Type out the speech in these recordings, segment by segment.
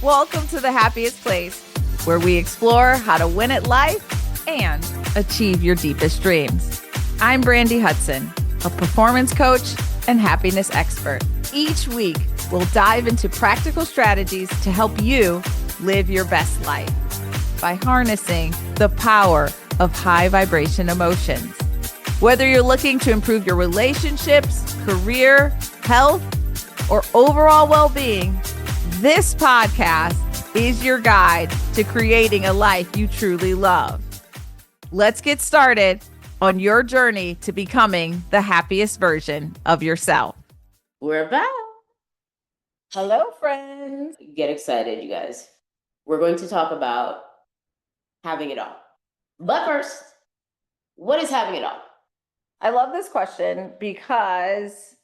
Welcome to the Happiest Place, where we explore how to win at life and achieve your deepest dreams. I'm Brandy Hudson, a performance coach and happiness expert. Each week, we'll dive into practical strategies to help you live your best life by harnessing the power of high vibration emotions. Whether you're looking to improve your relationships, career, health, or overall well-being, this podcast is your guide to creating a life you truly love. Let's get started on your journey to becoming the happiest version of yourself. We're back. Hello, friends. Get excited, you guys. We're going to talk about having it all. But first, what is having it all? I love this question because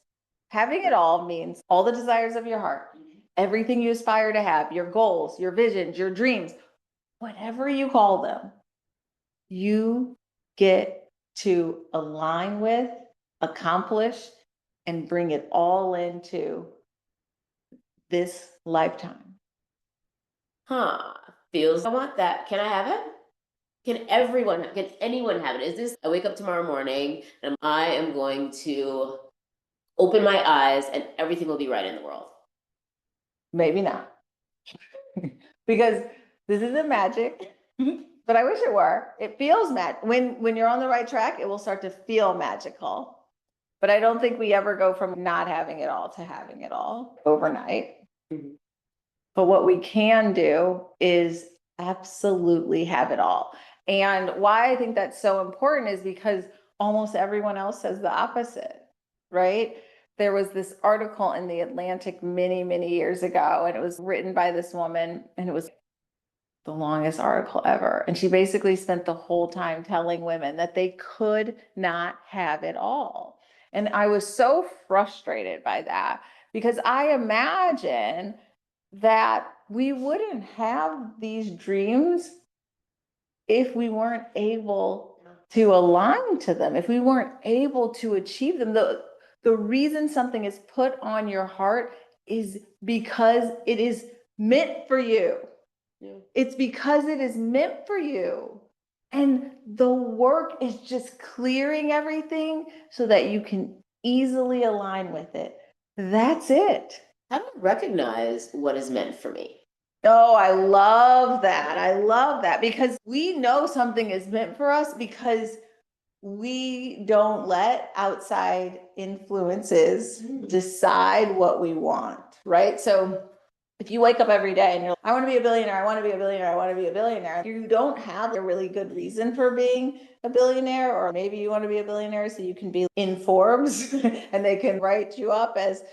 having it all means all the desires of your heart, everything you aspire to have, your goals, your visions, your dreams, whatever you call them, you get to align with, accomplish, and bring it all into this lifetime. Feels I want that. Can I have it? Can anyone have it? Is this, I wake up tomorrow morning and I am going to open my eyes and everything will be right in the world? Maybe not. Because this isn't magic, but I wish it were. It feels when you're on the right track, it will start to feel magical. But I don't think we ever go from not having it all to having it all overnight. Mhm. But what we can do is absolutely have it all. And why I think that's so important is because almost everyone else says the opposite, right? There was this article in the Atlantic many, many years ago, and it was written by this woman, and it was the longest article ever. And she basically spent the whole time telling women that they could not have it all. And I was so frustrated by that because I imagine that we wouldn't have these dreams if we weren't able to align to them, if we weren't able to achieve them. The reason something is put on your heart is because it is meant for you. Yeah. It's because it is meant for you. And the work is just clearing everything so that you can easily align with it. That's it. How do I recognize what is meant for me? Oh, I love that. I love that because we know something is meant for us because we don't let outside influences decide what we want, right? So if you wake up every day and you're like, I want to be a billionaire, I want to be a billionaire, I want to be a billionaire, you don't have a really good reason for being a billionaire, or maybe you want to be a billionaire so you can be in Forbes and they can write you up as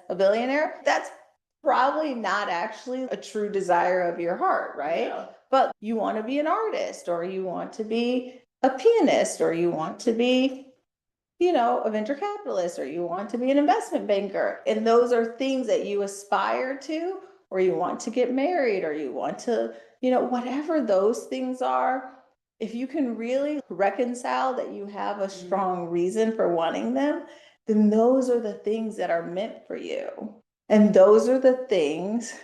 a billionaire. That's probably not actually a true desire of your heart, right? Yeah. But you want to be an artist, or you want to be a pianist, or you want to be, a venture capitalist, or you want to be an investment banker. And those are things that you aspire to, or you want to get married, or you want to, whatever those things are. If you can really reconcile that you have a strong reason for wanting them, then those are the things that are meant for you. And those are the things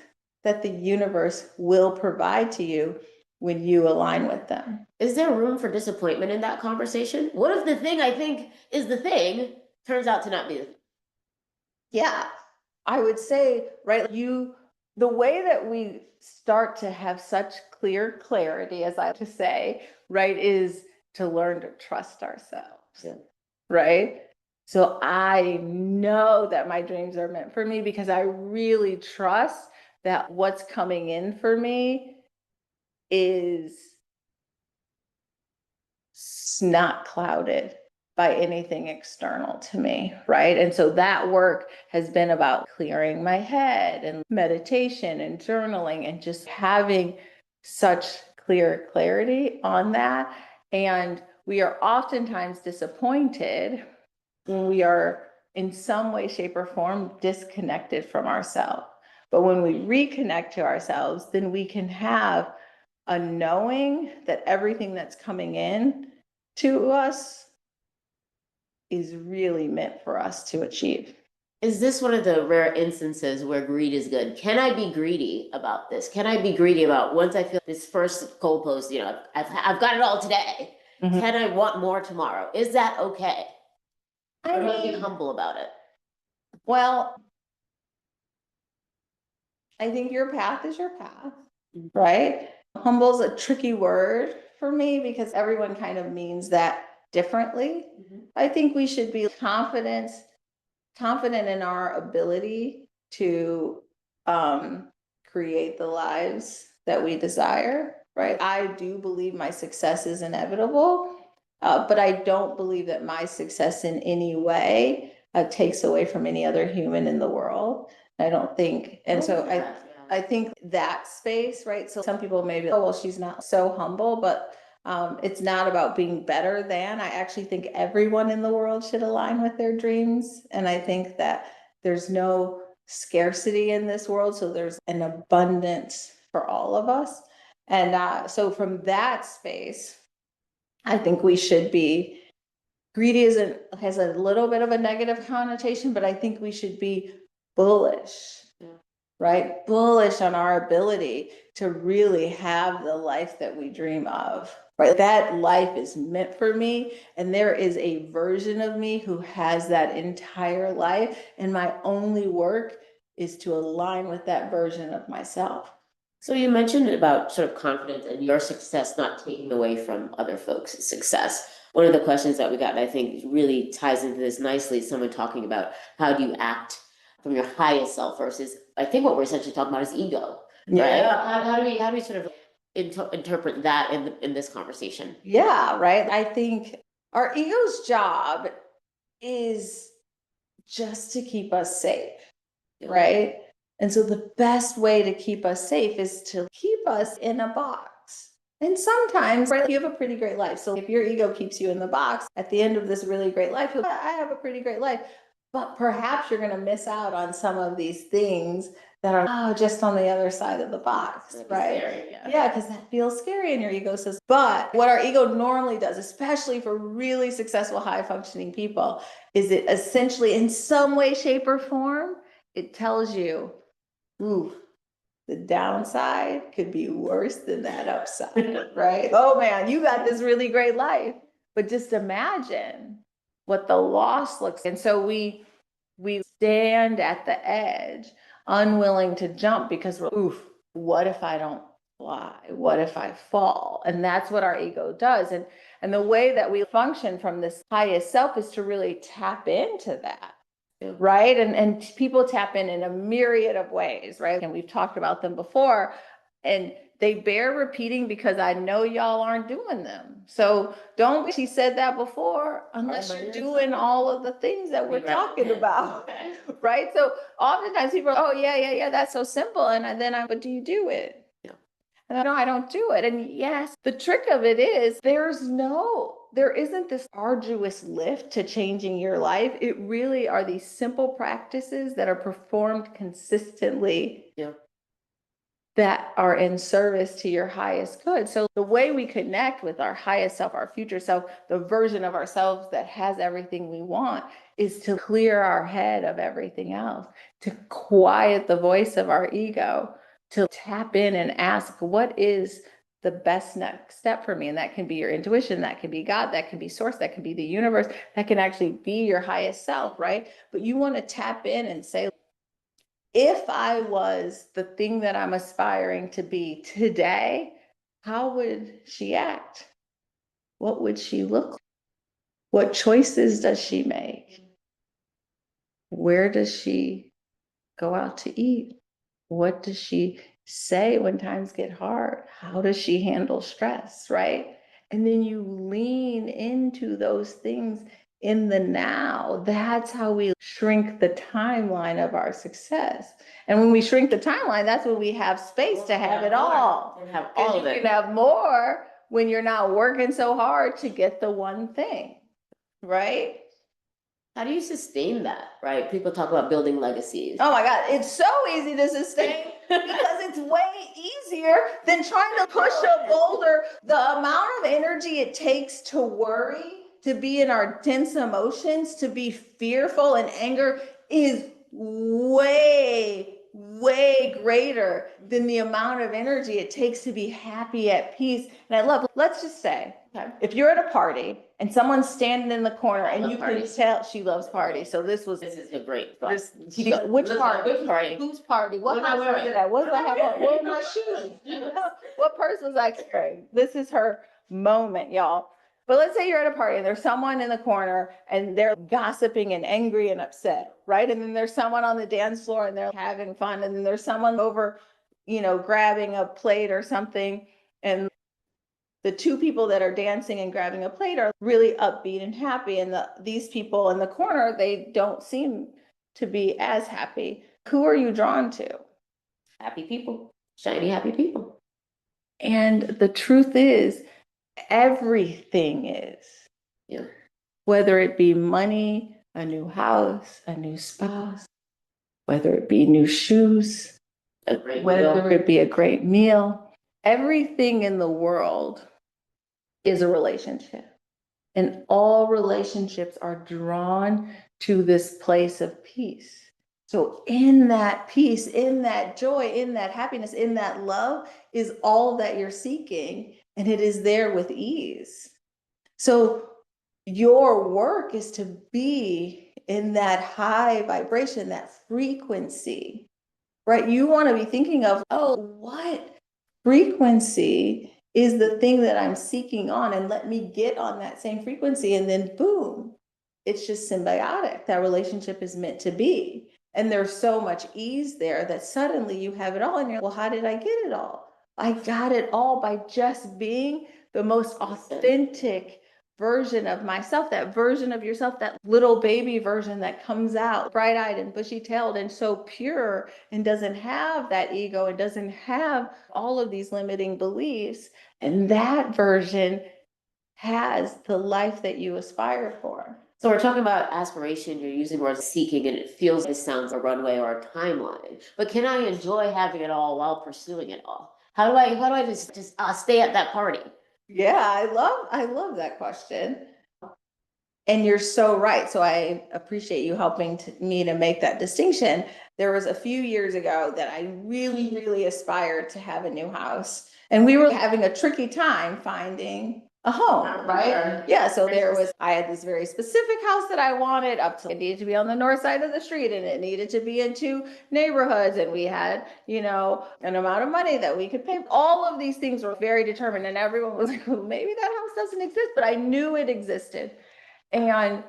that the universe will provide to you when you align with them. Is there room for disappointment in that conversation? What if the thing I think is the thing turns out to not be the thing? Yeah, I would say, right, the way that we start to have such clear clarity, as I like to say, right, is to learn to trust ourselves, right? So I know that my dreams are meant for me because I really trust that what's coming in for me is not clouded by anything external to me, right? And so that work has been about clearing my head and meditation and journaling and just having such clear clarity on that. And we are oftentimes disappointed when we are in some way, shape, or form disconnected from ourselves. But when we reconnect to ourselves, then we can have a knowing that everything that's coming in to us is really meant for us to achieve. Is this one of the rare instances where greed is good? Can I be greedy about this? Can I be greedy about once I feel this first goalpost, I've got it all today. Mhm. Can I want more tomorrow? Is that okay? Or do I be mean, humble about it? well, I think your path is your path, Mhm. right? Humble's a tricky word for me because everyone kind of means that differently. I think we should be confident in our ability to create the lives that we desire, right? I do believe my success is inevitable, but I don't believe that my success in any way takes away from any other human in the world. I don't think, and so I think that space, right? So some people may be, oh, well, she's not so humble, but it's not about being better than. I actually think everyone in the world should align with their dreams. And I think that there's no scarcity in this world. So there's an abundance for all of us. And so from that space, I think we should be greedy has a little bit of a negative connotation, but I think we should be bullish, right? Bullish on our ability to really have the life that we dream of, right? That life is meant for me, and there is a version of me who has that entire life, and my only work is to align with that version of myself. So you mentioned about sort of confidence and your success not taking away from other folks' success. One of the questions that we got, and I think really ties into this nicely, is someone talking about how do you act from your highest self versus, I think what we're essentially talking about is ego, right? How do we sort of interpret that in this conversation? Yeah, right. I think our ego's job is just to keep us safe, right? And so the best way to keep us safe is to keep us in a box. And sometimes, right, you have a pretty great life. So if your ego keeps you in the box, at the end of this really great life, you'll, I have a pretty great life. But perhaps you're going to miss out on some of these things that are just on the other side of the box, right? Scary, Yeah, because that feels scary and your ego says, but what our ego normally does, especially for really successful, high functioning people, is it essentially in some way, shape, or form, it tells you, ooh, the downside could be worse than that upside, right? Oh man, you got this really great life, but just imagine what the loss looks like. And so we stand at the edge, unwilling to jump because we're, oof, what if I don't fly? What if I fall? And that's what our ego does. And the way that we function from this highest self is to really tap into that. Right. And people tap in a myriad of ways, right? And we've talked about them before. And they bear repeating because I know y'all aren't doing them. So don't, she said that before, unless you're doing all of the things that we're talking about. Right. So oftentimes people are, oh, yeah, that's so simple. And then but do you do it? And no, I don't do it. And yes, the trick of it is there isn't this arduous lift to changing your life. It really are these simple practices that are performed consistently. That are in service to your highest good. So the way we connect with our highest self, our future self, the version of ourselves that has everything we want, is to clear our head of everything else, to quiet the voice of our ego, to tap in and ask, what is the best next step for me? And that can be your intuition, that can be God, that can be source, that can be the universe, that can actually be your highest self, right? But you want to tap in and say, if I was the thing that I'm aspiring to be today, how would she act? What would she look like? What choices does she make? Where does she go out to eat? What does she say when times get hard? How does she handle stress, right? And then you lean into those things in the now. That's how we shrink the timeline of our success. And when we shrink the timeline, that's when we have space to have it all. Have all of You it. can have more when you're not working so hard to get the one thing, right? How do you sustain that, right? People talk about building legacies. Oh my God, it's so easy to sustain because it's way easier than trying to push a boulder. The amount of energy it takes to worry, to be in our dense emotions, to be fearful and anger is way, way greater than the amount of energy it takes to be happy, at peace. And I love, let's just say, if you're at a party and someone's standing in the corner and you can tell she loves parties. So this is a great. this, which party? Which party? Whose party? What What am I house was wearing? it at? What did I have on? What were my shoes? What purse was I carrying? This is her moment, y'all. But let's say you're at a party and there's someone in the corner and they're gossiping and angry and upset, right? And then there's someone on the dance floor and they're having fun. And then there's someone over, grabbing a plate or something. And the two people that are dancing and grabbing a plate are really upbeat and happy. And these people in the corner, they don't seem to be as happy. Who are you drawn to? Happy people, shiny, happy people. And the truth is, everything is. Yeah. Whether it be money, a new house, a new spouse, whether it be new shoes, whether it be a great meal, everything in the world is a relationship. And all relationships are drawn to this place of peace. So in that peace, in that joy, in that happiness, in that love is all that you're seeking. And it is there with ease. So your work is to be in that high vibration, that frequency, right? You want to be thinking of, what frequency is the thing that I'm seeking on, and let me get on that same frequency. And then boom, it's just symbiotic. That relationship is meant to be. And there's so much ease there that suddenly you have it all. And you're, well, how did I get it all? I got it all by just being the most authentic version of myself, that version of yourself, that little baby version that comes out bright-eyed and bushy-tailed and so pure and doesn't have that ego and doesn't have all of these limiting beliefs. And that version has the life that you aspire for. So we're talking about aspiration, you're using words seeking, and it feels like it sounds a runway or a timeline. But can I enjoy having it all while pursuing it all? How do I just stay at that party? Yeah, I love that question. And you're so right. So I appreciate you helping me to make that distinction. There was a few years ago that I really, really aspired to have a new house. And we were having a tricky time finding a home, right? Yeah, so I had this very specific house that I wanted it needed to be on the north side of the street and it needed to be in 2 neighborhoods. And we had, an amount of money that we could pay. All of these things were very determined and everyone was like, well, maybe that house doesn't exist, but I knew it existed. And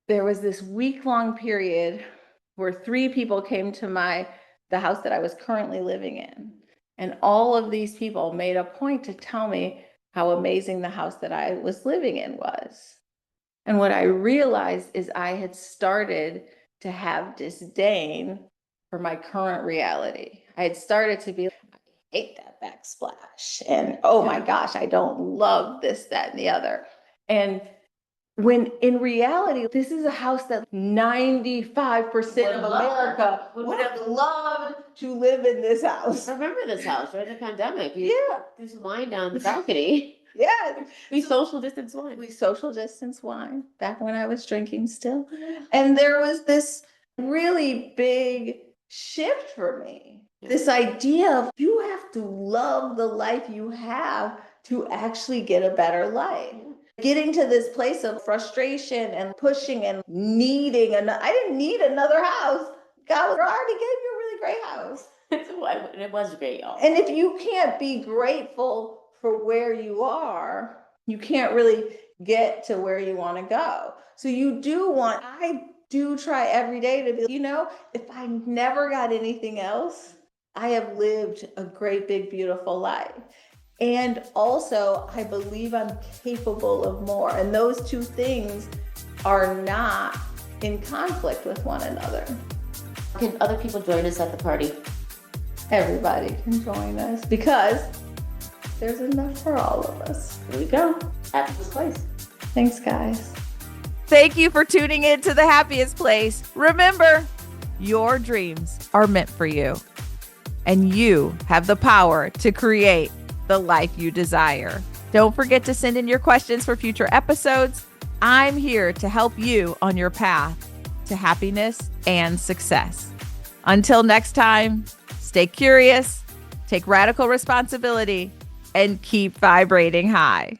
there was this week-long period where 3 people came to the house that I was currently living in. And all of these people made a point to tell me how amazing the house that I was living in was. And what I realized is I had started to have disdain for my current reality. I had started to be, I hate that backsplash. And oh my gosh, I don't love this, that, and the other. And when in reality, this is a house that 95% of America would have loved to live in this house. I remember this house during the pandemic. There's wine down the balcony. Yeah. We social distance wine. We social distance wine back when I was drinking still. And there was this really big shift for me. This idea of you have to love the life you have to actually get a better life. Getting to this place of frustration and pushing and needing, I didn't need another house. God already gave you a really great house. It was great, y'all. And if you can't be grateful for where you are, you can't really get to where you want to go. So I do try every day to be, if I never got anything else, I have lived a great, big, beautiful life. And also, I believe I'm capable of more. And those two things are not in conflict with one another. Can other people join us at the party? Everybody can join us because there's enough for all of us. Here we go. Happiest place. Thanks, guys. Thank you for tuning in to The Happiest Place. Remember, your dreams are meant for you, and you have the power to create the life you desire. Don't forget to send in your questions for future episodes. I'm here to help you on your path to happiness and success. Until next time, stay curious, take radical responsibility, and keep vibrating high.